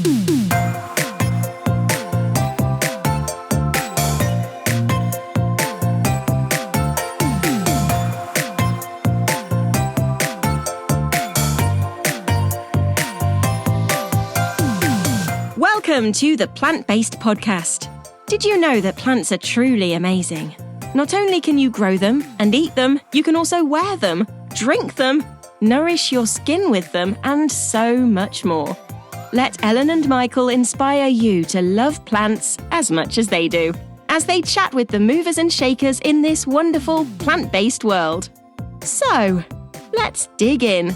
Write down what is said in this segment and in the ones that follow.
Welcome to the Plant Based Podcast. Did you know that plants are truly amazing? Not only can you grow them and eat them, you can also wear them, drink them, nourish your skin with them, and so much more. Let Ellen and Michael inspire you to love plants as much as they do, as they chat with the movers and shakers in this wonderful plant-based world. So, let's dig in.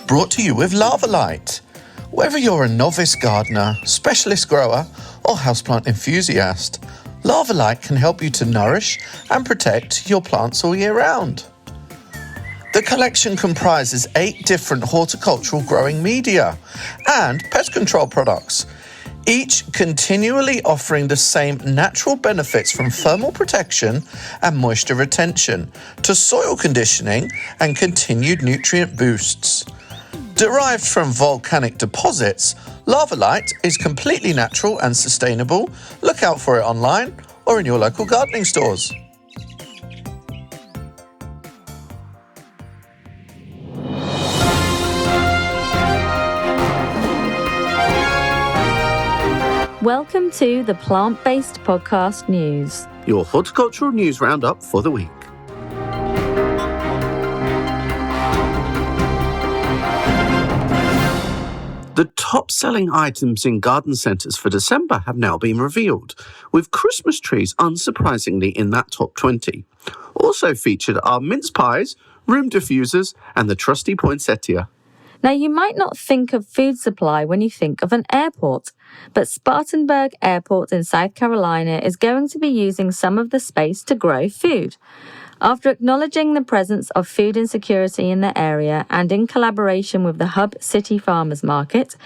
Brought to you with Lava Light. Whether you're a novice gardener, specialist grower, or houseplant enthusiast, Lava Light can help you to nourish and protect your plants all year round. The collection comprises 8 different horticultural growing media and pest control products, each continually offering the same natural benefits from thermal protection and moisture retention to soil conditioning and continued nutrient boosts. Derived from volcanic deposits, Lava Light is completely natural and sustainable. Look out for it online or in your local gardening stores. Welcome to the Plant Based Podcast News, Your horticultural news roundup for the week. The top-selling items in garden centres for December have now been revealed, with Christmas trees unsurprisingly in that top 20. Also featured are mince pies, room diffusers, and the trusty poinsettia. Now, you might not think of food supply when you think of an airport, but Spartanburg Airport in South Carolina is going to be using some of the space to grow food. After acknowledging the presence of food insecurity in the area and in collaboration with the Hub City Farmers Market,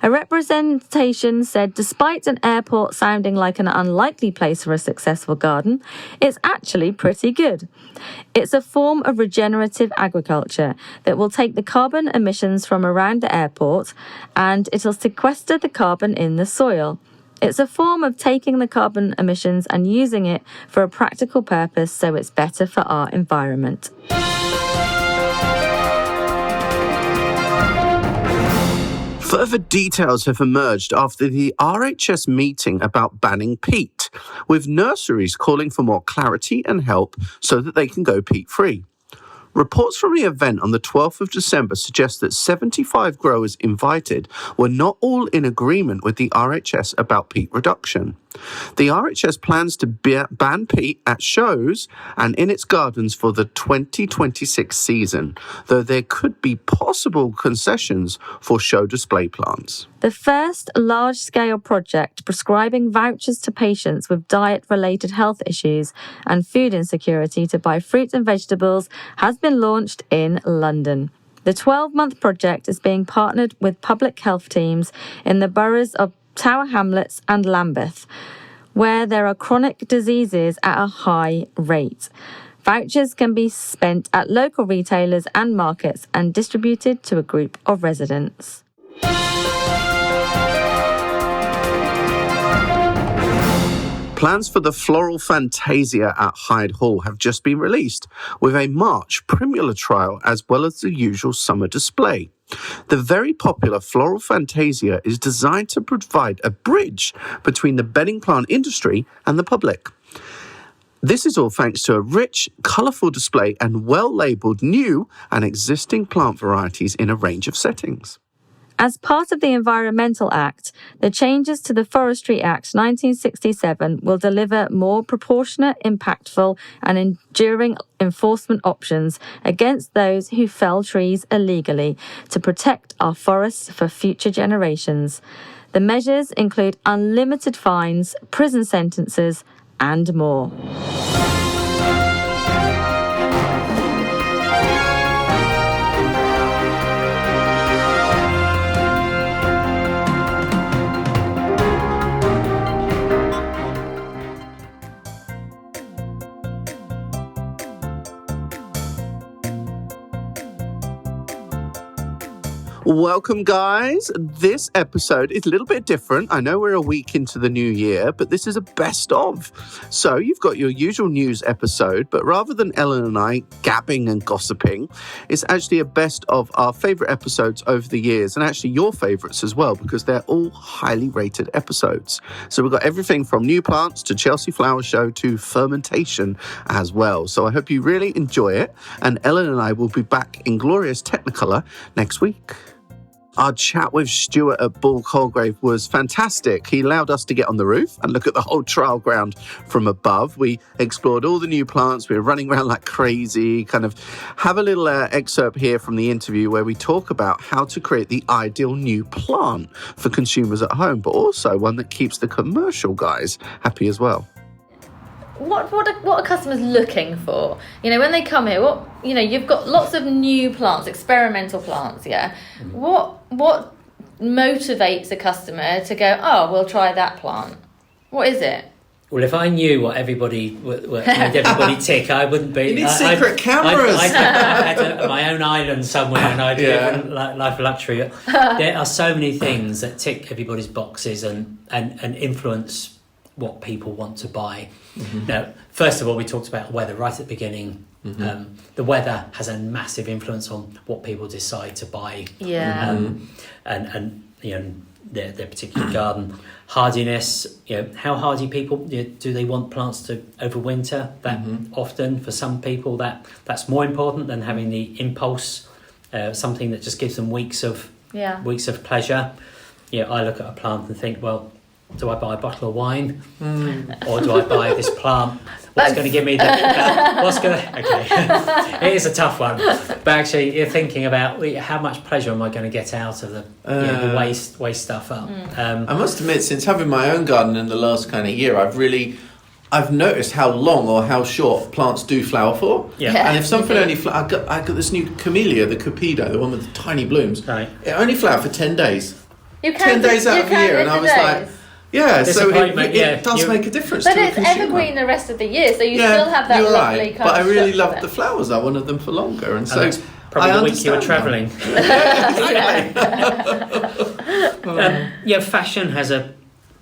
a representation said despite an airport sounding like an unlikely place for a successful garden, it's actually pretty good. It's a form of regenerative agriculture that will take the carbon emissions from around the airport and it'll sequester the carbon in the soil. It's a form of taking the carbon emissions and using it for a practical purpose so it's better for our environment. Further details have emerged after the RHS meeting about banning peat, with nurseries calling for more clarity and help so that they can go peat-free. Reports from the event on the 12th of December suggest that 75 growers invited were not all in agreement with the RHS about peat reduction. The RHS plans to ban peat at shows and in its gardens for the 2026 season, though there could be possible concessions for show display plants. The first large-scale project prescribing vouchers to patients with diet-related health issues and food insecurity to buy fruit and vegetables has been launched in London. The 12-month project is being partnered with public health teams in the boroughs of Tower Hamlets and Lambeth, where there are chronic diseases at a high rate. Vouchers can be spent at local retailers and markets and distributed to a group of residents. Plans for the Floral Fantasia at Hyde Hall have just been released, with a March Primula trial as well as the usual summer display. The very popular Floral Fantasia is designed to provide a bridge between the bedding plant industry and the public. This is all thanks to a rich, colourful display and well-labelled new and existing plant varieties in a range of settings. As part of the Environmental Act, the changes to the Forestry Act 1967 will deliver more proportionate, impactful and enduring enforcement options against those who fell trees illegally to protect our forests for future generations. The measures include unlimited fines, prison sentences and more. Welcome, guys. This episode is a little bit different. I know we're a week into the new year, but this is a best of. So you've got your usual news episode, but rather than Ellen and I gabbing and gossiping, it's actually a best of our favourite episodes over the years, and actually your favourites as well, because they're all highly rated episodes. So we've got everything from new plants to Chelsea Flower Show to fermentation as well. So I hope you really enjoy it, and Ellen and I will be back in glorious Technicolor next week. Our chat with Stuart at Bull Colgrave was fantastic. He allowed us to get on the roof and look at the whole trial ground from above. We explored all the new plants. We were running around like crazy. Kind of have a little excerpt here from the interview where we talk about how to create the ideal new plant for consumers at home, but also one that keeps the commercial guys happy as well. What are customers looking for? When they come here, you've got lots of new plants, experimental plants, yeah? What motivates a customer to go, oh, we'll try that plant? What is it? Well, if I knew what made everybody tick, I wouldn't be... You need secret cameras! I'd had my own island somewhere and I'd live life of luxury. There are so many things that tick everybody's boxes and influence what people want to buy. Mm-hmm. Now, first of all, we talked about weather right at the beginning. Mm-hmm. The weather has a massive influence on what people decide to buy. Yeah. And their particular garden. Hardiness, how hardy people, do they want plants to overwinter? That often, for some people, that's more important than having the impulse, something that just gives them weeks of pleasure. I look at a plant and think, well, do I buy a bottle of wine or do I buy this plant? What's going to give me it is a tough one, but actually you're thinking about how much pleasure am I going to get out of the waste stuff up. I must admit, since having my own garden in the last kind of year, I've noticed how long or how short plants do flower for. Yeah. And if something only I got this new camellia, the Cupido, the one with the tiny blooms. Right. It only flowered for 10 days. 10 days out of the year, and I was like, so it does make a difference to a consumer. But it's evergreen the rest of the year, so you still have that lovely kind of... But I really loved the flowers. I wanted them for longer, and so that's probably the week you were travelling. Fashion has a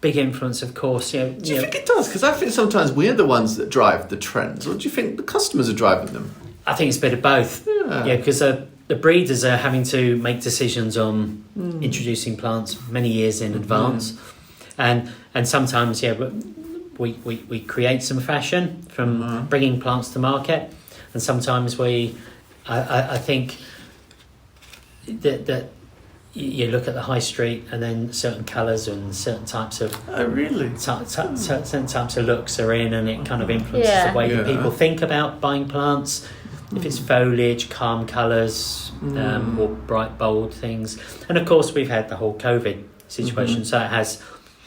big influence, of course. Do you think it does? Because I think sometimes we're the ones that drive the trends, or do you think the customers are driving them? I think it's a bit of both. Yeah, because the breeders are having to make decisions on introducing plants many years in advance. And sometimes, we create some fashion from bringing plants to market, and sometimes I think that you look at the high street and then certain colours and certain types of certain types of looks are in, and it kind of influences the way that people think about buying plants. If it's foliage, calm colours, or bright, bold things, and of course we've had the whole COVID situation, so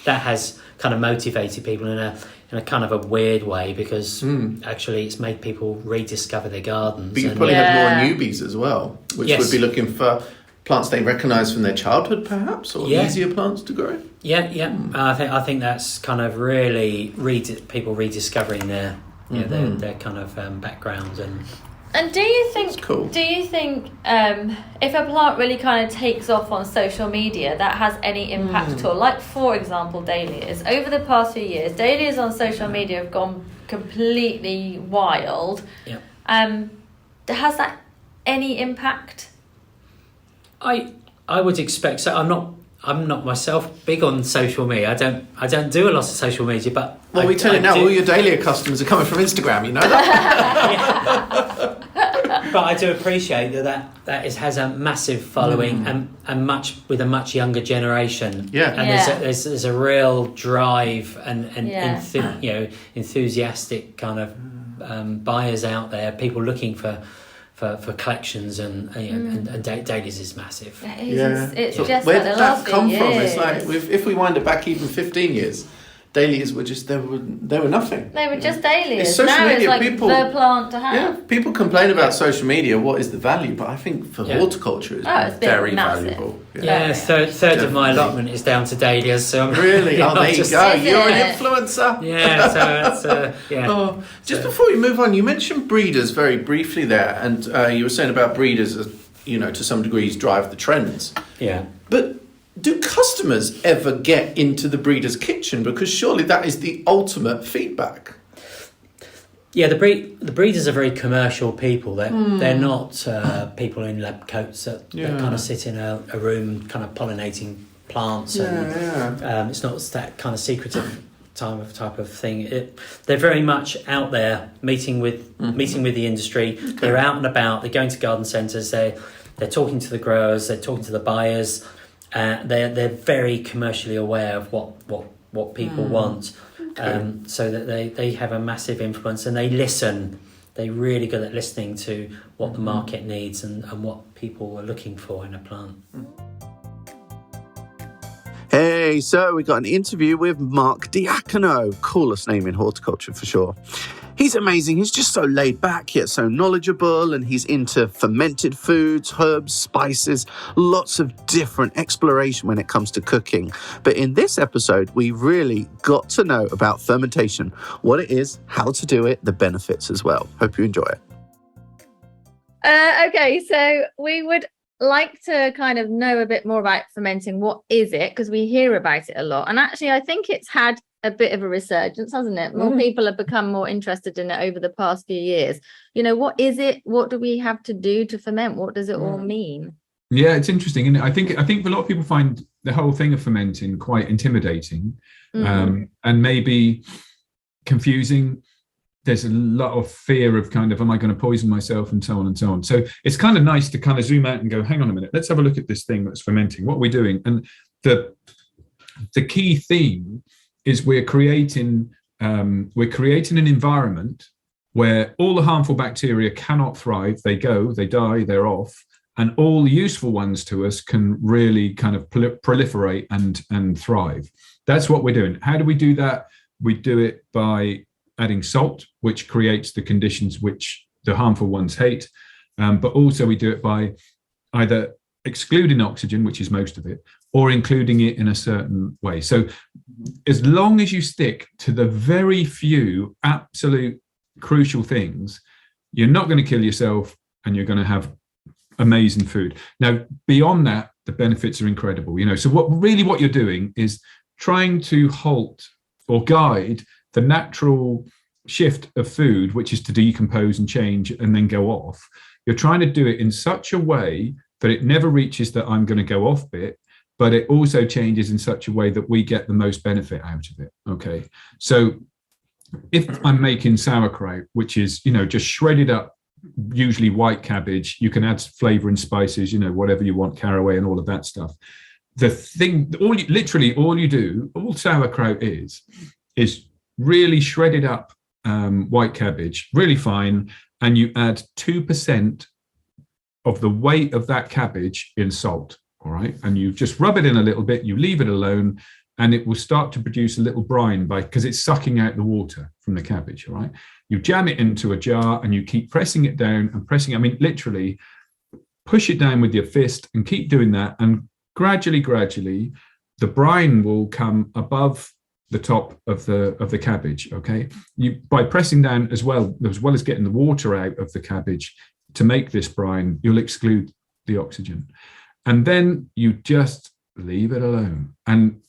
that has kind of motivated people in a kind of a weird way, because actually it's made people rediscover their gardens. But you probably had more newbies as well, which would be looking for plants they recognise from their childhood, perhaps, or easier plants to grow. I think that's kind of really people rediscovering their their kind of backgrounds And do you think if a plant really kind of takes off on social media, that has any impact at all? Like, for example, dahlias. Over the past few years, dahlias on social media have gone completely wild. Yeah. Has that any impact? I would expect so. I'm not myself big on social media. I don't do a lot of social media, but we tell you now, all your dahlia customers are coming from Instagram. You know that. But I do appreciate that has a massive following and with a much younger generation. Yeah, and there's a real drive and enthusiastic kind of buyers out there. People looking for collections and dahlias is massive. It's just where did that come from? It's like if we wind it back even 15 years. Dahlias were just they were nothing. They were just dahlias. It's social media, it's like people, the plant to have. Yeah, people complain about social media. What is the value? But I think for horticulture, it's very valuable. Third of my allotment is down to dahlias. So really, there you go. You're an influencer. Yeah, so that's Just before we move on, you mentioned breeders very briefly there, and you were saying about breeders, to some degrees drive the trends. Yeah. But do customers ever get into the breeder's kitchen? Because surely that is the ultimate feedback. Yeah, the breeders are very commercial people. They're not people in lab coats that kind of sit in a room kind of pollinating plants. It's not that kind of secretive type of thing. They're very much out there meeting with the industry. Okay. They're out and about. They're going to garden centres. They're talking to the growers. They're talking to the buyers. They're very commercially aware of what people want. So that they have a massive influence, and they listen. They're really good at listening to what the market needs and what people are looking for in a plant. Hey, so we got an interview with Mark Diacono, coolest name in horticulture for sure. He's amazing. He's just so laid back, yet so knowledgeable, and he's into fermented foods, herbs, spices, lots of different exploration when it comes to cooking. But in this episode, we really got to know about fermentation, what it is, how to do it, the benefits as well. Hope you enjoy it. Okay, so we would like to kind of know a bit more about fermenting. What is it? Because we hear about it a lot. And actually, I think it's had a bit of a resurgence, hasn't it? More people have become more interested in it over the past few years. What is it? What do we have to do to ferment? What does it all mean? Yeah, it's interesting. And I think a lot of people find the whole thing of fermenting quite intimidating and maybe confusing. There's a lot of fear of kind of, am I going to poison myself, and so on and so on. So it's kind of nice to kind of zoom out and go, hang on a minute, let's have a look at this thing that's fermenting. What are we doing? And the key theme is we're creating an environment where all the harmful bacteria cannot thrive. They go, they die, they're off, and all the useful ones to us can really kind of proliferate and thrive. That's what we're doing. How do we do that? We do it by adding salt, which creates the conditions which the harmful ones hate, but also we do it by either excluding oxygen, which is most of it, or including it in a certain way. So as long as you stick to the very few absolute crucial things, you're not going to kill yourself, and you're going to have amazing food. Now, beyond that, the benefits are incredible. So what you're doing is trying to halt or guide the natural shift of food, which is to decompose and change and then go off. You're trying to do it in such a way that it never reaches that I'm going to go off bit, but it also changes in such a way that we get the most benefit out of it. Okay. So if I'm making sauerkraut, which is, just shredded up, usually white cabbage, you can add flavor and spices, whatever you want, caraway and all of that stuff. The thing, all sauerkraut is really shredded up white cabbage, really fine, and you add 2% of the weight of that cabbage in salt, all right? And you just rub it in a little bit, you leave it alone, and it will start to produce a little brine because it's sucking out the water from the cabbage, all right? You jam it into a jar and you keep pressing it down and pressing, literally push it down with your fist and keep doing that, and gradually, the brine will come above the top of the cabbage. Okay, by pressing down as well as getting the water out of the cabbage to make this brine, you'll exclude the oxygen, and then you just leave it alone. And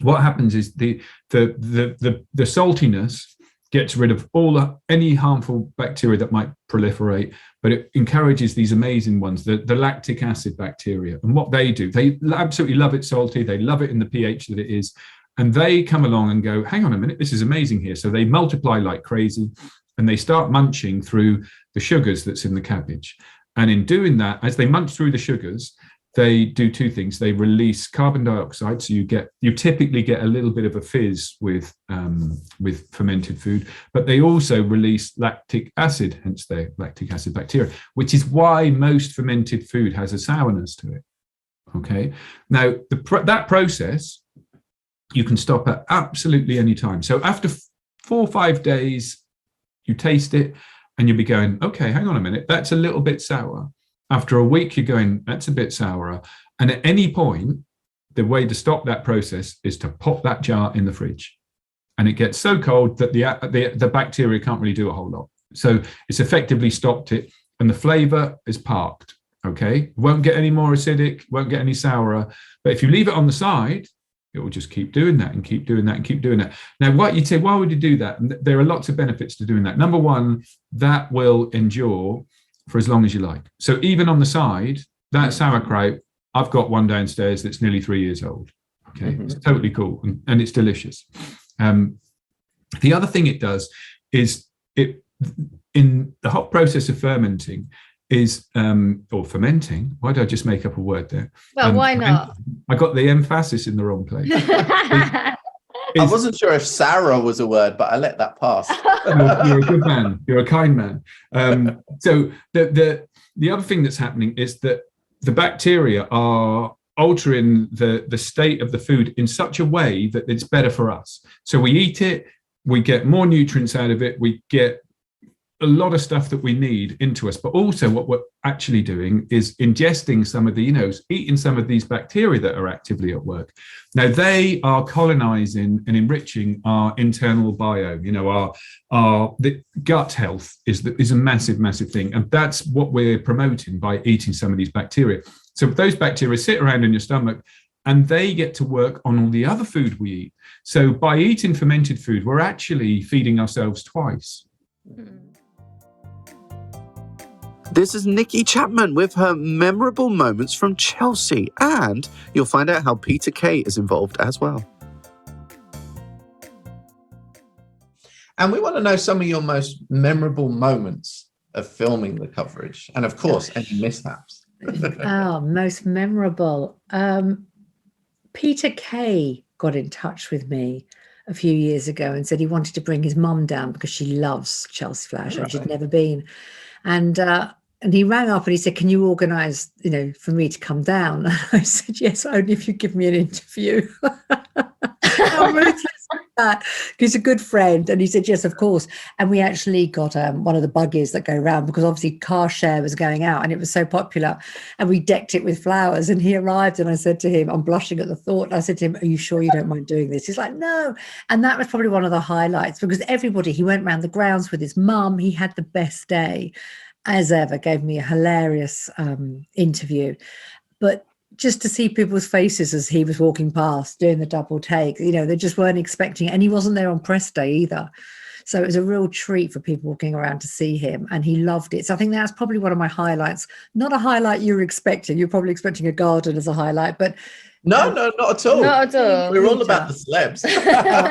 what happens is the saltiness gets rid of any harmful bacteria that might proliferate, but it encourages these amazing ones, the lactic acid bacteria. And what they do, they absolutely love it salty. They love it in the pH that it is. And they come along and go, hang on a minute, this is amazing here. So they multiply like crazy, and they start munching through the sugars that's in the cabbage. And in doing that, as they munch through the sugars, they do two things. They release carbon dioxide, so you typically get a little bit of a fizz with fermented food, but they also release lactic acid, hence their lactic acid bacteria, which is why most fermented food has a sourness to it. Okay, now that process you can stop at absolutely any time. So after 4 or 5 days, you taste it and you'll be going, okay, hang on a minute, that's a little bit sour. After a week, you're going, that's a bit sourer. And at any point, the way to stop that process is to pop that jar in the fridge. And it gets so cold that the bacteria can't really do a whole lot. So it's effectively stopped it, and the flavor is parked. Okay, won't get any more acidic, won't get any sourer. But if you leave it on the side, it will just keep doing that and keep doing that and keep doing that. Now, what you'd say, why would you do that? And there are lots of benefits to doing that. Number one, that will endure for as long as you like. So even on the side, that sauerkraut, I've got one downstairs that's nearly 3 years old. Okay, It's totally cool and it's delicious. The other thing it does is it, in the hot process of fermenting, or fermenting. Why did I just make up a word there? Well, why not? I got the emphasis in the wrong place. I wasn't sure if Sarah was a word, but I let that pass. You're a good man. You're a kind man. So the other thing that's happening is that the bacteria are altering the state of the food in such a way that it's better for us. So we eat it, we get more nutrients out of it, we get a lot of stuff that we need into us, but also what we're actually doing is ingesting some of the, eating some of these bacteria that are actively at work. Now they are colonizing and enriching our internal biome. The gut health is a massive thing, and that's what we're promoting by eating some of these bacteria. So those bacteria sit around in your stomach, and they get to work on all the other food we eat. So by eating fermented food, we're actually feeding ourselves twice. This is Nikki Chapman with her memorable moments from Chelsea, and you'll find out how Peter Kay is involved as well. And we want to know some of your most memorable moments of filming the coverage, and of course, any mishaps. Most memorable. Peter Kay got in touch with me a few years ago and said he wanted to bring his mum down because she loves Chelsea Flower Show. She'd never been. And he rang up and he said, can you organise, for me to come down? And I said, yes, only if you give me an interview. How ruthless is that? He's a good friend. And he said, yes, of course. And we actually got one of the buggies that go around, because obviously car share was going out and it was so popular. And we decked it with flowers. And he arrived and I said to him, I'm blushing at the thought. I said to him, are you sure you don't mind doing this? He's like, no. And that was probably one of the highlights, because he went around the grounds with his mum. He had the best day as ever, gave me a hilarious interview. But just to see people's faces as he was walking past doing the double take, they just weren't expecting it. And he wasn't there on press day either. So it was a real treat for people walking around to see him, and he loved it. So I think that's probably one of my highlights. Not a highlight you were expecting. You're probably expecting a garden as a highlight, but no, not at all. Not at all. We're all about the celebs.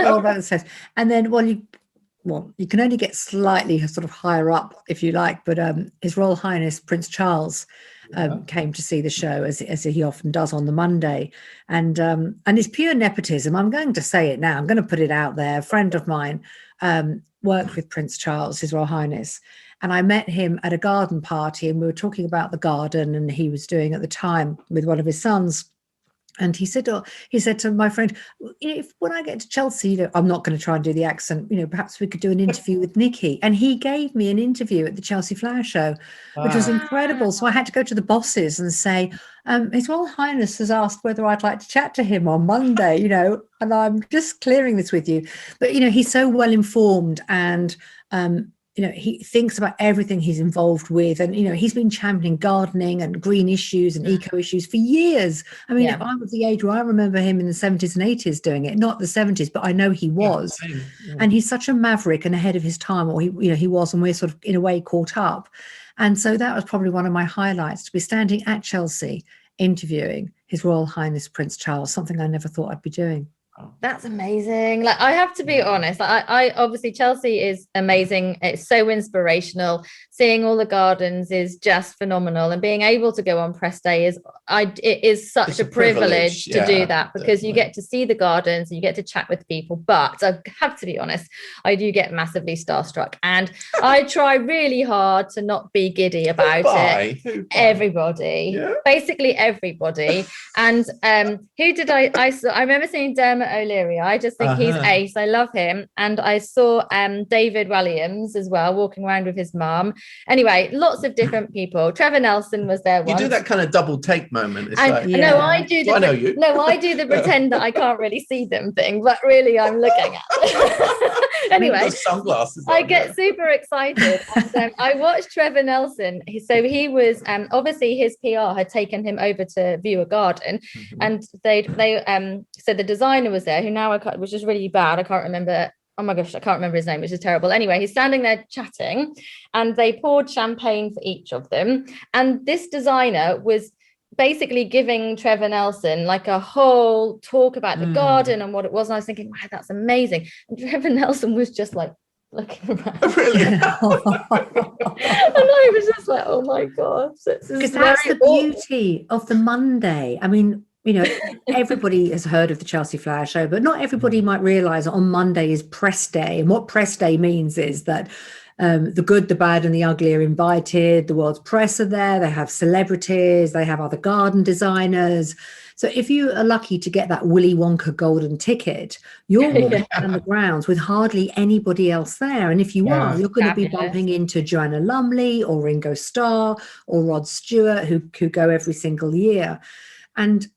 All about the celebs. And then, you can only get slightly sort of higher up if you like, but His Royal Highness Prince Charles came to see the show, as he often does on the Monday, and it's pure nepotism. I'm going to say it now. I'm going to put it out there. A friend of mine worked with Prince Charles, His Royal Highness, and I met him at a garden party, and we were talking about the garden, and he was doing at the time with one of his sons. And he said to my friend, when I get to Chelsea, I'm not going to try and do the accent, perhaps we could do an interview with Nikki. And he gave me an interview at the Chelsea Flower Show, which was incredible. So I had to go to the bosses and say, His Royal Highness has asked whether I'd like to chat to him on Monday, and I'm just clearing this with you. But, he's so well informed, and, he thinks about everything he's involved with. And, he's been championing gardening and green issues and eco issues for years. I mean, I was the age where I remember him in the 70s and 80s doing it, not the 70s, but I know he was. Yeah. And he's such a maverick and ahead of his time, or he was, and we're sort of in a way caught up. And so that was probably one of my highlights, to be standing at Chelsea interviewing His Royal Highness Prince Charles, something I never thought I'd be doing. That's amazing. I have to be honest. I obviously, Chelsea is amazing. It's so inspirational. Seeing all the gardens is just phenomenal, and being able to go on press day it is such a privilege to do that, because you get to see the gardens and you get to chat with people. But I have to be honest, I do get massively starstruck, and I try really hard to not be giddy about it. Everybody, basically everybody. And who did I remember seeing Dermot O'Leary. I just think he's ace. I love him. And I saw David Williams as well, walking around with his mum. Anyway, lots of different people. Trevor Nelson was there once. You do that kind of double take moment. It's like, No, I do the I know you. No, I do the pretend that I can't really see them thing, but really I'm looking at it. Anyway, sunglasses I get super excited. And, I watched Trevor Nelson. So he was obviously his PR had taken him over to view a garden, and they so the designer was there, who now which is really bad. I can't remember. Oh my gosh, I can't remember his name, which is terrible. Anyway, he's standing there chatting, and they poured champagne for each of them. And this designer was basically giving Trevor Nelson like a whole talk about the garden and what it was. And I was thinking, wow, that's amazing. And Trevor Nelson was just like looking around. Really? And I was just like, oh my gosh. Because that's the beauty of the Monday. I mean, you know, everybody has heard of the Chelsea Flower Show, but not everybody might realise that on Monday is press day. And what press day means is that the good, the bad and the ugly are invited. The world's press are there. They have celebrities. They have other garden designers. So if you are lucky to get that Willy Wonka golden ticket, you're walking on the grounds with hardly anybody else there. And if you are, you're going to be bumping into Joanna Lumley or Ringo Starr or Rod Stewart, who go every single year. And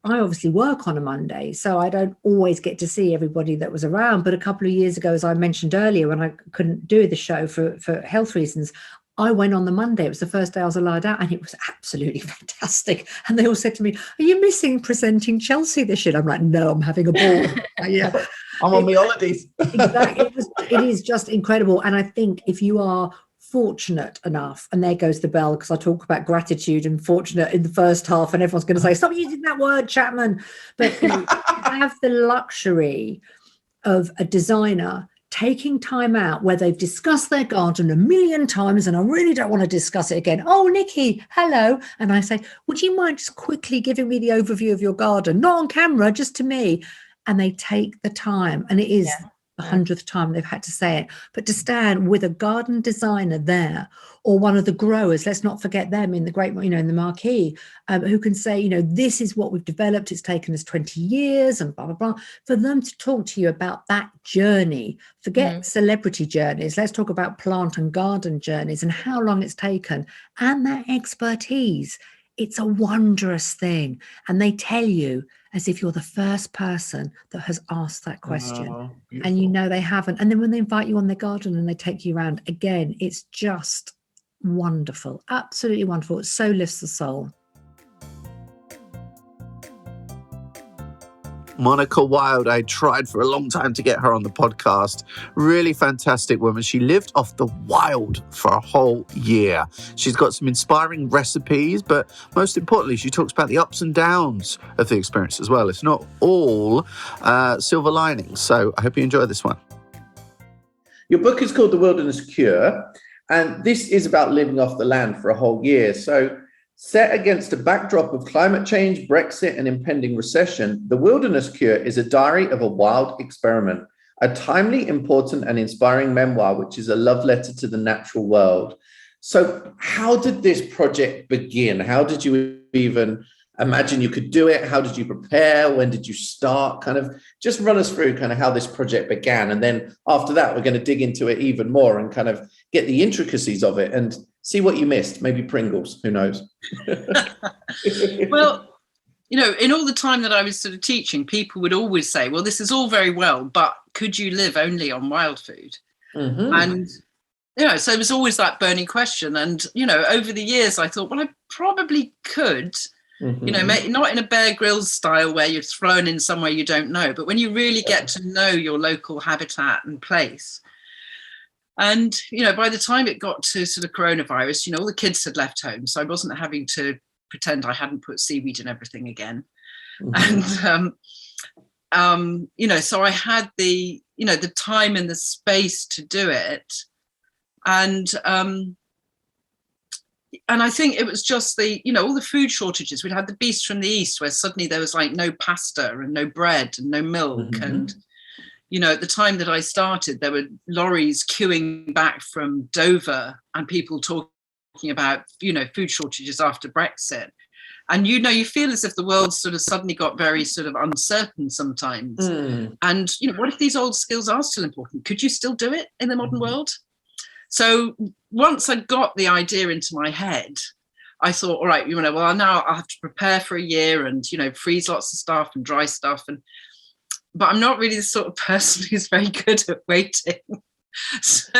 I obviously work on a Monday, so I don't always get to see everybody that was around. But a couple of years ago, as I mentioned earlier, when I couldn't do the show for health reasons, I went on the Monday. It was the first day I was allowed out, and it was absolutely fantastic. And they all said to me, "Are you missing presenting Chelsea this year?" I'm like, "No, I'm having a ball." Yeah, I'm on my holidays. Exactly. It is just incredible. And I think if you are fortunate enough, and there goes the bell, because I talk about gratitude and fortunate in the first half, and everyone's going to say, "Stop using that word, Chapman." But you have the luxury of a designer taking time out where they've discussed their garden a million times, and I really don't want to discuss it again. "Oh, Nikki, hello." And I say, "Would you mind just quickly giving me the overview of your garden? Not on camera, just to me." And they take the time, and it is the 100th time they've had to say it. But to stand with a garden designer there, or one of the growers, let's not forget them in the great, in the marquee, who can say, "This is what we've developed. It's taken us 20 years and blah, blah, blah." For them to talk to you about that journey, forget celebrity journeys. Let's talk about plant and garden journeys and how long it's taken and that expertise. It's a wondrous thing. And they tell you as if you're the first person that has asked that question. And they haven't. And then when they invite you on their garden and they take you around again, it's just wonderful. Absolutely wonderful. It so lifts the soul. Monica Wilde, I tried for a long time to get her on the podcast. Really fantastic woman. She lived off the wild for a whole year. She's got some inspiring recipes, but most importantly, she talks about the ups and downs of the experience as well. It's not all silver linings. So I hope you enjoy this one. Your book is called The Wilderness Cure, and this is about living off the land for a whole year. So set against a backdrop of climate change, Brexit, and impending recession, The Wilderness Cure is a diary of a wild experiment, a timely, important, and inspiring memoir, which is a love letter to the natural world. So how did this project begin? How did you even imagine you could do it? How did you prepare? When did you start? Kind of just run us through kind of how this project began. And then after that, we're going to dig into it even more and kind of get the intricacies of it and see what you missed. Maybe Pringles, who knows? Well, in all the time that I was sort of teaching, people would always say, "Well, this is all very well, but could you live only on wild food?" And, so it was always that burning question. And, over the years, I thought, well, I probably could, not in a Bear Grylls style where you're thrown in somewhere you don't know, but when you really get to know your local habitat and place. And, by the time it got to sort of coronavirus, all the kids had left home. So I wasn't having to pretend I hadn't put seaweed in everything again. And, so I had the time and the space to do it. And I think it was just all the food shortages. We'd had the beast from the east where suddenly there was like no pasta and no bread and no milk. And at the time that I started, there were lorries queuing back from Dover and people talking about, food shortages after Brexit. And, you feel as if the world sort of suddenly got very sort of uncertain sometimes. And, what if these old skills are still important? Could you still do it in the modern world? So once I got the idea into my head, I thought, all right, well, now I'll have to prepare for a year and, freeze lots of stuff and dry stuff. But I'm not really the sort of person who's very good at waiting. So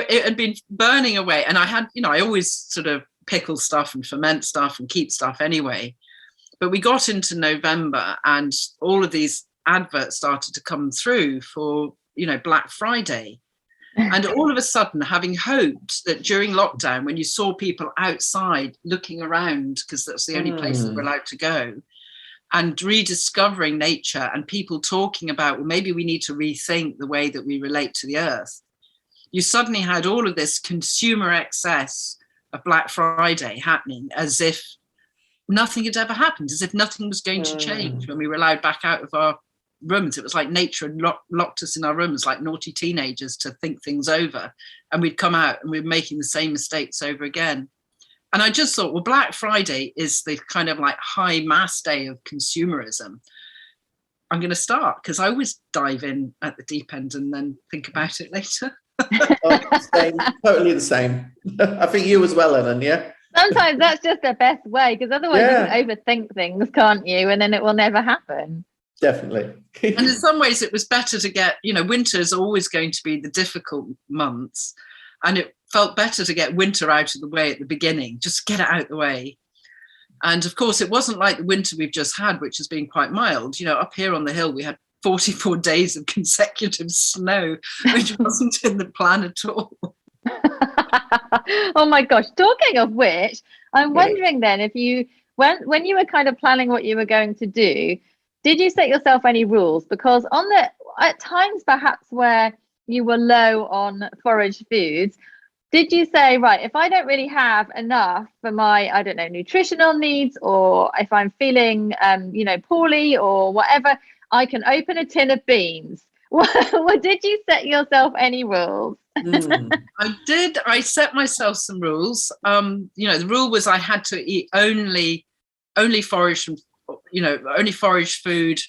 it had been burning away. And I had, I always sort of pickle stuff and ferment stuff and keep stuff anyway. But we got into November and all of these adverts started to come through for, Black Friday. And all of a sudden, having hoped that during lockdown, when you saw people outside looking around, because that's the only place that we're allowed to go, and rediscovering nature and people talking about, well, maybe we need to rethink the way that we relate to the earth. You suddenly had all of this consumer excess of Black Friday happening as if nothing had ever happened, as if nothing was going to change when we were allowed back out of our rooms. It was like nature had locked us in our rooms like naughty teenagers to think things over, and we'd come out and we were making the same mistakes over again. And I just thought, well, Black Friday is the kind of like high mass day of consumerism. I'm going to start, because I always dive in at the deep end and then think about it later. Totally the same. I think you as well, Ellen, yeah? Sometimes that's just the best way, because otherwise you can overthink things, can't you? And then it will never happen. Definitely. And in some ways it was better to get, winter is always going to be the difficult months. And it felt better to get winter out of the way at the beginning, just get it out of the way. And of course, it wasn't like the winter we've just had, which has been quite mild. Up here on the hill, we had 44 days of consecutive snow, which wasn't in the plan at all. Oh my gosh. Talking of which, I'm wondering then if you, when you were kind of planning what you were going to do, did you set yourself any rules? Because at times perhaps where you were low on forage foods, did you say, right, if I don't really have enough for my, I don't know, nutritional needs, or if I'm feeling, poorly or whatever, I can open a tin of beans? Well, did you set yourself any rules? I did. I set myself some rules. The rule was I had to eat only forage from, only forage food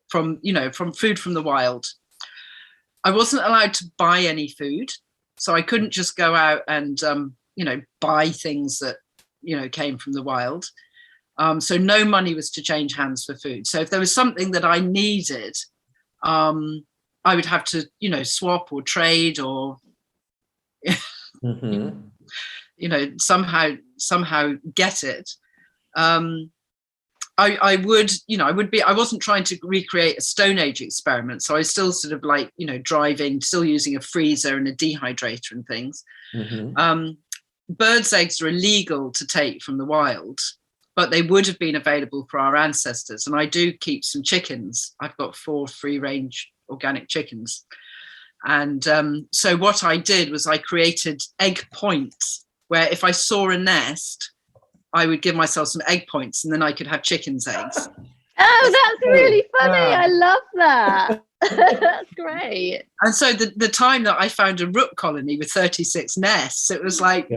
from food from the wild. I wasn't allowed to buy any food, so I couldn't just go out and buy things that came from the wild. So no money was to change hands for food. So if there was something that I needed, I would have to swap or trade or somehow get it. I wasn't trying to recreate a Stone Age experiment. So I was still sort of like, driving, still using a freezer and a dehydrator and things. Birds' eggs are illegal to take from the wild, but they would have been available for our ancestors. And I do keep some chickens. I've got 4 free-range organic chickens. And so what I did was I created egg points, where if I saw a nest, I would give myself some egg points, and then I could have chickens' eggs. Oh, that's really funny. I love that. That's great. And so the time that I found a rook colony with 36 nests, it was like,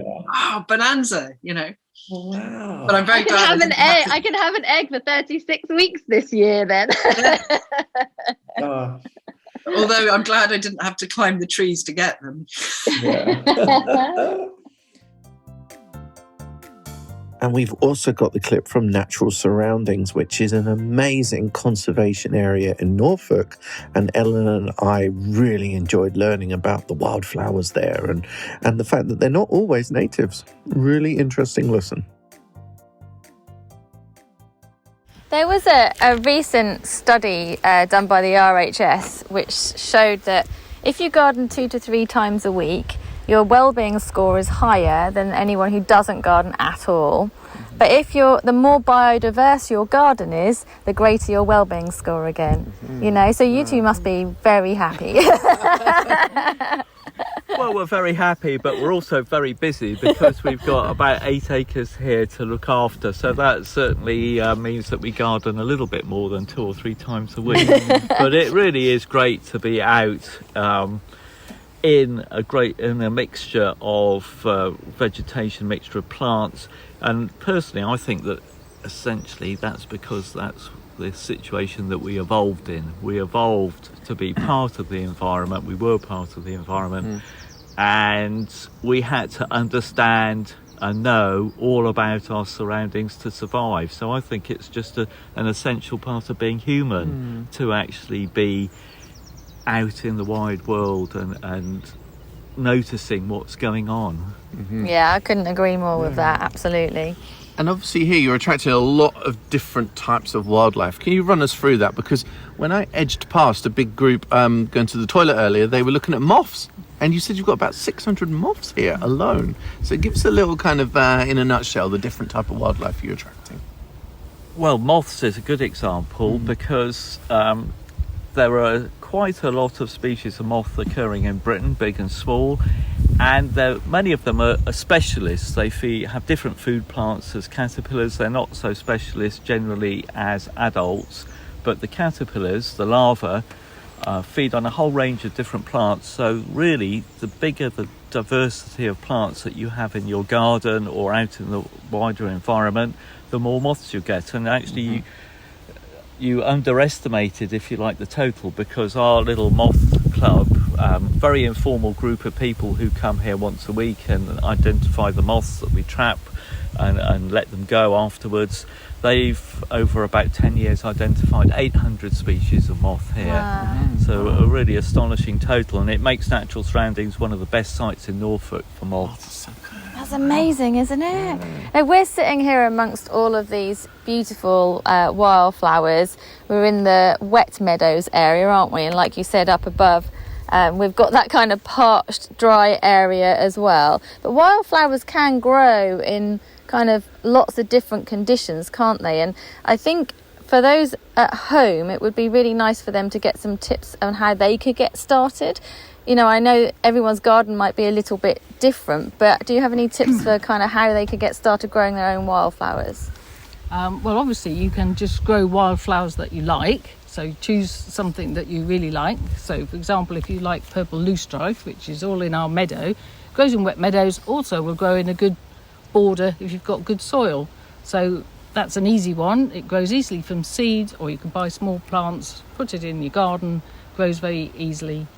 bonanza, Wow. But I'm very glad I can have an egg for 36 weeks this year then. Although I'm glad I didn't have to climb the trees to get them. And we've also got the clip from Natural Surroundings, which is an amazing conservation area in Norfolk. And Ellen and I really enjoyed learning about the wildflowers there and the fact that they're not always natives. Really interesting listen. There was a recent study done by the RHS which showed that if you garden 2 to 3 times a week, your well-being score is higher than anyone who doesn't garden at all. But the more biodiverse your garden is, the greater your well-being score again. So you two must be very happy. Well, we're very happy, but we're also very busy because we've got about 8 acres here to look after. So that certainly means that we garden a little bit more than 2 or 3 times a week. But it really is great to be out in a mixture of vegetation, mixture of plants. And personally, I think that essentially that's because that's the situation that we evolved in. We evolved to be part of the environment. We were part of the environment, and we had to understand and know all about our surroundings to survive. So I think it's just an essential part of being human to actually be out in the wide world and noticing what's going on. Yeah, I couldn't agree more with that. Absolutely. And obviously here you're attracting a lot of different types of wildlife. Can you run us through that? Because when I edged past a big group going to the toilet earlier, they were looking at moths. And you said you've got about 600 moths here alone. So give us a little kind of, in a nutshell, the different type of wildlife you're attracting. Well, moths is a good example because there are quite a lot of species of moth occurring in Britain, big and small. And many of them are specialists. They have different food plants as caterpillars. They're not so specialist generally as adults, but the caterpillars, the larvae, feed on a whole range of different plants. So really, the bigger the diversity of plants that you have in your garden or out in the wider environment, the more moths you get. And actually, you underestimated, if you like, the total, because our little moth club, very informal group of people who come here once a week and identify the moths that we trap and let them go afterwards. They've, over about 10 years, identified 800 species of moth here. Wow. So a really astonishing total, and it makes natural surroundings one of the best sites in Norfolk for moths. That's amazing, isn't it? Now, we're sitting here amongst all of these beautiful wildflowers. We're in the wet meadows area, aren't we? And like you said, up above, we've got that kind of parched, dry area as well. But wildflowers can grow in kind of lots of different conditions, can't they? And I think for those at home, it would be really nice for them to get some tips on how they could get started. You know, I know everyone's garden might be a little bit different, but do you have any tips for kind of how they could get started growing their own wildflowers? Well, obviously you can just grow wildflowers that you like. So choose something that you really like. So, for example, if you like purple loosestrife, which is all in our meadow, grows in wet meadows, also will grow in a good border if you've got good soil. So that's an easy one. It grows easily from seed, or you can buy small plants, put it in your garden, grows very easily.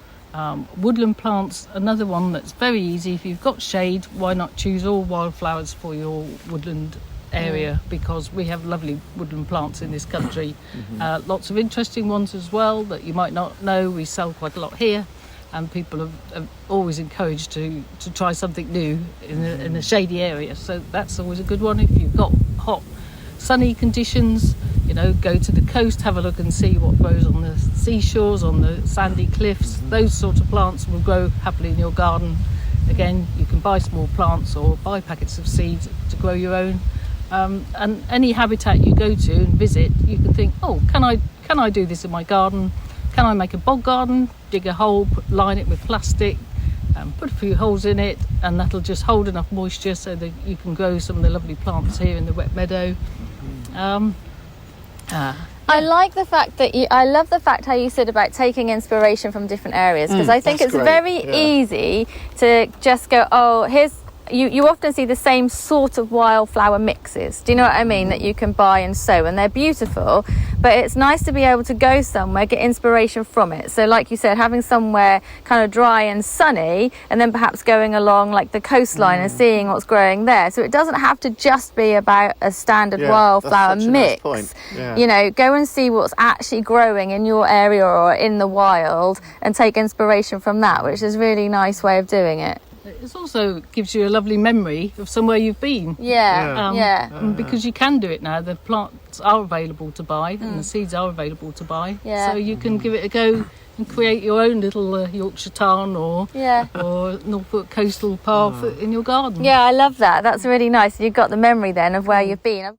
Woodland plants, another one that's very easy. If you've got shade, why not choose all wildflowers for your woodland area, because we have lovely woodland plants in this country. Lots of interesting ones as well that you might not know. We sell quite a lot here, and people are always encouraged to try something new in a shady area. So that's always a good one. If you've got hot, sunny conditions, you know, go to the coast, have a look and see what grows on the seashores, on the sandy cliffs. Those sort of plants will grow happily in your garden. Again, you can buy small plants or buy packets of seeds to grow your own. And any habitat you go to and visit, you can think, oh, can I do this in my garden? Can I make a bog garden? Dig a hole, line it with plastic, put a few holes in it, and that'll just hold enough moisture so that you can grow some of the lovely plants here in the wet meadow. I like the fact that I love the fact how you said about taking inspiration from different areas, because I think it's very easy to just go, oh, here's. You often see the same sort of wildflower mixes, do you know what I mean, that you can buy and sow, and they're beautiful, but it's nice to be able to go somewhere, get inspiration from it. So like you said, having somewhere kind of dry and sunny, and then perhaps going along like the coastline and seeing what's growing there. So it doesn't have to just be about a standard wildflower mix. Nice you know, go and see what's actually growing in your area or in the wild and take inspiration from that, which is a really nice way of doing it. It also gives you a lovely memory of somewhere you've been. Because you can do it now. The plants are available to buy and the seeds are available to buy. So you can give it a go and create your own little Yorkshire tarn or Norfolk coastal path in your garden. Yeah, I love that. That's really nice. You've got the memory then of where you've been.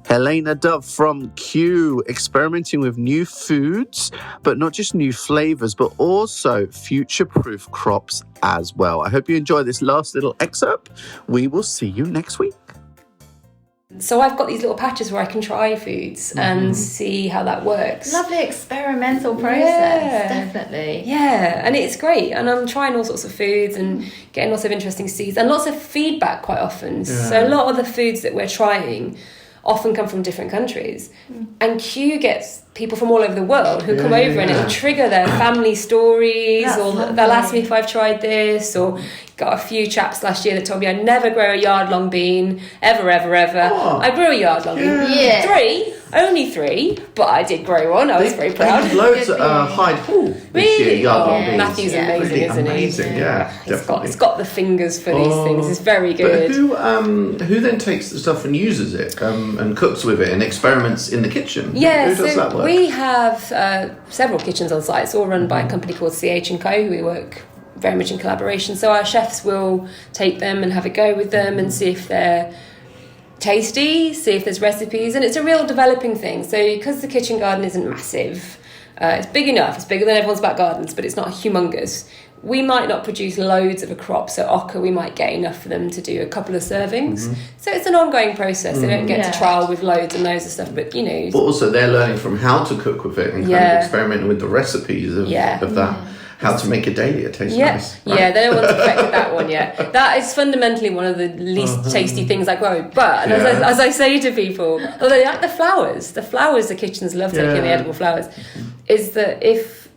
Helena Dove from Kew, experimenting with new foods, but not just new flavours, but also future-proof crops as well. I hope you enjoy this last little excerpt. We will see you next week. So I've got these little patches where I can try foods and see how that works. Lovely experimental process, definitely. Yeah, and it's great. And I'm trying all sorts of foods and getting lots of interesting seeds and lots of feedback quite often. Yeah. So a lot of the foods that we're trying often come from different countries. And Q gets people from all over the world who come over and it'll trigger their family stories. That's or lovely. They'll ask me if I've tried this, or got a few chaps last year that told me I'd never grow a yard-long bean, ever. Oh. I grew a yard-long bean. Yeah. Only 3, but I did grow one. I was very proud. They did loads at Hyde Hall this year, yard-long beans. Matthew's amazing, really isn't he? Amazing, yeah. It's got the fingers for these things. It's very good. But who then takes the stuff and uses it and cooks with it and experiments in the kitchen? Yeah, who does that work? We have several kitchens on site. It's all run by a company called CH&Co, who we work very much in collaboration. So our chefs will take them and have a go with them and see if they're tasty, see if there's recipes, and it's a real developing thing. So because the kitchen garden isn't massive, it's big enough, it's bigger than everyone's back gardens, but it's not humongous. We might not produce loads of a crop, so okra we might get enough for them to do a couple of servings. So it's an ongoing process. They don't get to trial with loads and loads of stuff, but you know. But also they're learning from how to cook with it and kind of experimenting with the recipes of that. How to make a dahlia taste nice. Right? Yeah, no one's perfected that one yet. That is fundamentally one of the least tasty things I grow. But as I say to people, although they like the flowers the kitchens love taking the edible flowers, is that if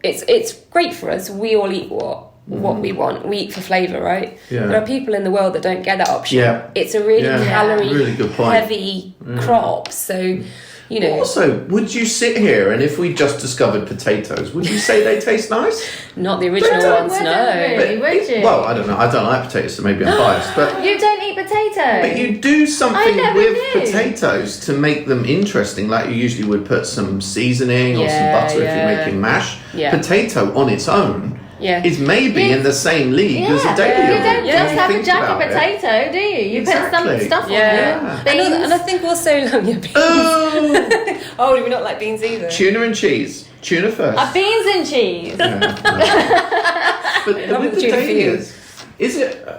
it's great for us, we all eat what we want. We eat for flavour, right? Yeah. There are people in the world that don't get that option. Yeah. It's a really calorie heavy crop. So you know. Also, would you sit here and if we just discovered potatoes, would you say they taste nice? Not the original ones, no. Really, would you? Well, I don't know. I don't like potatoes, so maybe I'm biased. But you don't eat potatoes. But you do something with potatoes to make them interesting. Like you usually would put some seasoning or some butter if you're making mash. Yeah. Potato on its own. Is maybe in the same league as a dahlia. You don't just have a jacket potato, do you? You put some stuff on them. And I think also beans. Oh, do we not like beans either? Tuna and cheese. Tuna first. Beans and cheese. But with the dahlias,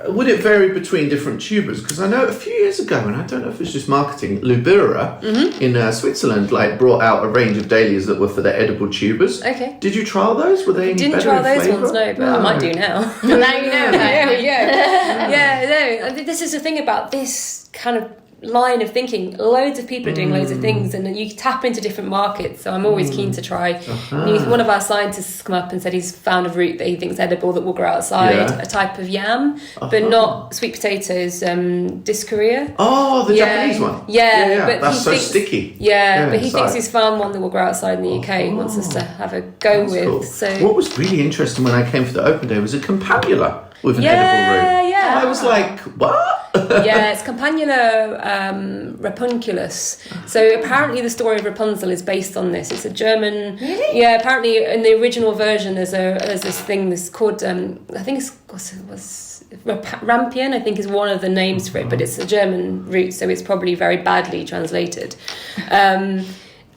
would it vary between different tubers? Because I know a few years ago, and I don't know if it's just marketing, Lubera in Switzerland brought out a range of dahlias that were for their edible tubers. Okay. Did you trial those? Were they any better in flavour? Didn't try those ones, no, but I might do now. Now you know. No. This is the thing about this kind of line of thinking. Loads of people are doing loads of things, and you tap into different markets. So I'm always keen to try. One of our scientists come up and said he's found a root that he thinks edible that will grow outside, a type of yam, but not sweet potatoes. Discorea. Oh, the Japanese one. Yeah. But that's so sticky. But he thinks he's found one that will grow outside in the UK. He wants us to have a go with. Cool. So what was really interesting when I came for the open day was a campanula with an edible root. I was like, what? It's Campanula rapunculus. So apparently the story of Rapunzel is based on this. It's a German. Really? Yeah. Apparently in the original version, there's this thing that's called I think it was Rampion. I think is one of the names for it, but it's a German root, so it's probably very badly translated.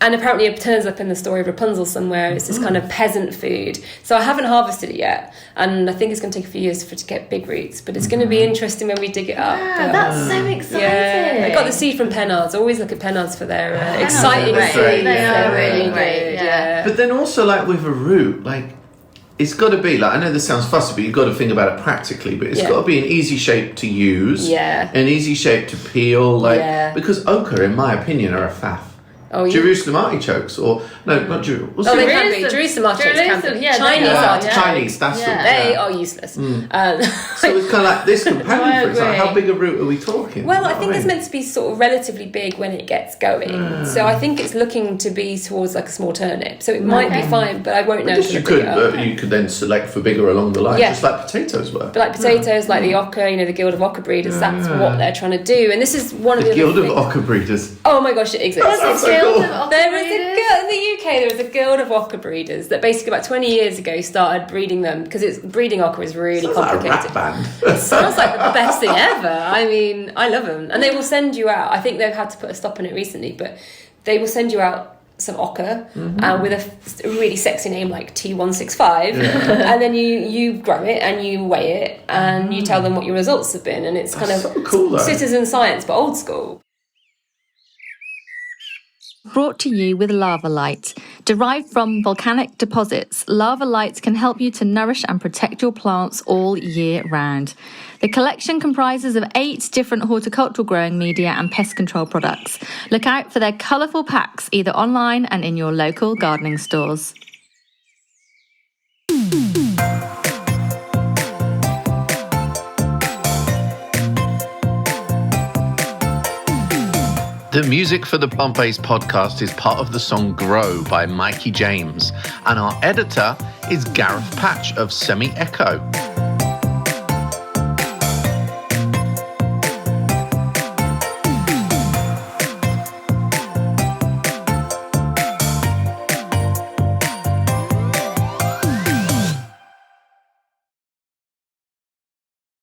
And apparently it turns up in the story of Rapunzel somewhere. It's this kind of peasant food. So I haven't harvested it yet. And I think it's going to take a few years for it to get big roots. But it's going to be interesting when we dig it up. That's so exciting. Yeah, I got the seed from Pennards. I always look at Pennards for their exciting seeds. They are really great. Yeah. But then also with a root, it's got to be I know this sounds fussy, but you've got to think about it practically. But it's got to be an easy shape to use, an easy shape to peel, because ochre, in my opinion, are a faff. Jerusalem artichokes, or no, not Jerusalem. They can be. Jerusalem artichokes can be. Chinese artichokes. Chinese, that's they are useless. So it's kind of like this companion, for example. How big a root are we talking? Well, I think it's meant to be sort of relatively big when it gets going. So I think it's looking to be towards a small turnip. So it might be fine, but I won't know. You could then select for bigger along the line, just like potatoes were. But like potatoes, like the ochre, the Guild of Ochre Breeders, that's what they're trying to do. And this is one of the Guild of Ochre Breeders. Oh my gosh, it exists. Cool. There is in the UK. There was a Guild of Ochre Breeders that basically about 20 years ago started breeding them because breeding ochre is really complicated. Like a rap band. It sounds like the best thing ever. I mean, I love them, and they will send you out. I think they've had to put a stop on it recently, but they will send you out some ochre with a really sexy name like T165, and then you grow it and you weigh it and you tell them what your results have been, and it's kind of so cool, citizen science but old school. Brought to you with Lava Light. Derived from volcanic deposits, Lava Light can help you to nourish and protect your plants all year round. The collection comprises of 8 different horticultural growing media and pest control products. Look out for their colourful packs either online and in your local gardening stores. The music for the Plant Based Podcast is part of the song Grow by Mikey James, and our editor is Gareth Patch of Semi Echo.